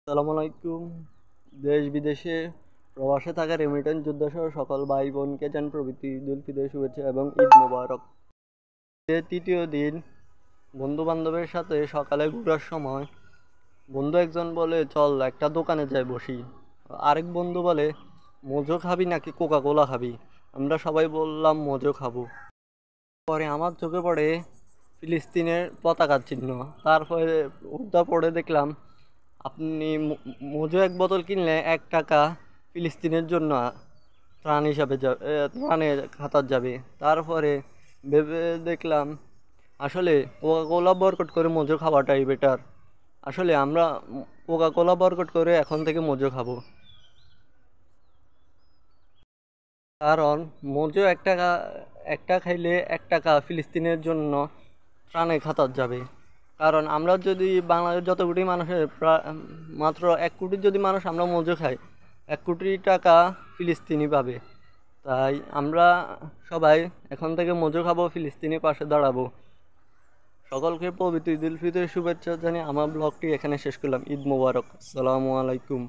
আসসালামু আলাইকুম। দেশ বিদেশে প্রবাসে থাকা রেমিটেন্স যোদ্ধা সহ সকল ভাই বোনকে জান প্রভৃতি ঈদ উল ফিতরের শুভেচ্ছা এবং ঈদ মোবারক। তৃতীয় দিন বন্ধু বান্ধবের সাথে সকালে ঘোরার সময় বন্ধু একজন বলে, চল একটা দোকানে যাই বসি। আরেক বন্ধু বলে, মোজো খাবি নাকি কোকা কোলা খাবি? আমরা সবাই বললাম মোজো খাবো। পরে আমার চোখে পড়ে ফিলিস্তিনের পতাকার চিহ্ন। তারপরে ওটা পড়ে দেখলাম আপনি মজু এক বোতল কিনলে 1 টাকা ফিলিস্তিনের জন্য ত্রাণ হিসাবে ত্রাণের খাতার যাবে। তারপরে ভেবে দেখলাম আসলে কোকা কোলা বয়কট করে মজু খাওয়াটাই বেটার। আসলে আমরা কোকা কোলা বয়কট করে এখন থেকে মজু খাবো, কারণ মজু 1 টাকা, একটা খাইলে 1 টাকা ফিলিস্তিনের জন্য ত্রাণের খাতার যাবে। কারণ আমরা যদি বাংলাদেশ যত কোটি মানুষের মাত্র 1 কোটি যদি মানুষ আমরা মজু খাই, 1 কোটি টাকা ফিলিস্তিনি পাবে। তাই আমরা সবাই এখন থেকে মজু খাবো, ফিলিস্তিনির পাশে দাঁড়াবো। সকলকে পবিত্র ঈদ উল ফিতরের শুভেচ্ছা জানিয়ে আমার ব্লগটি এখানে শেষ করলাম। ঈদ মোবারক। আসসালামু আলাইকুম।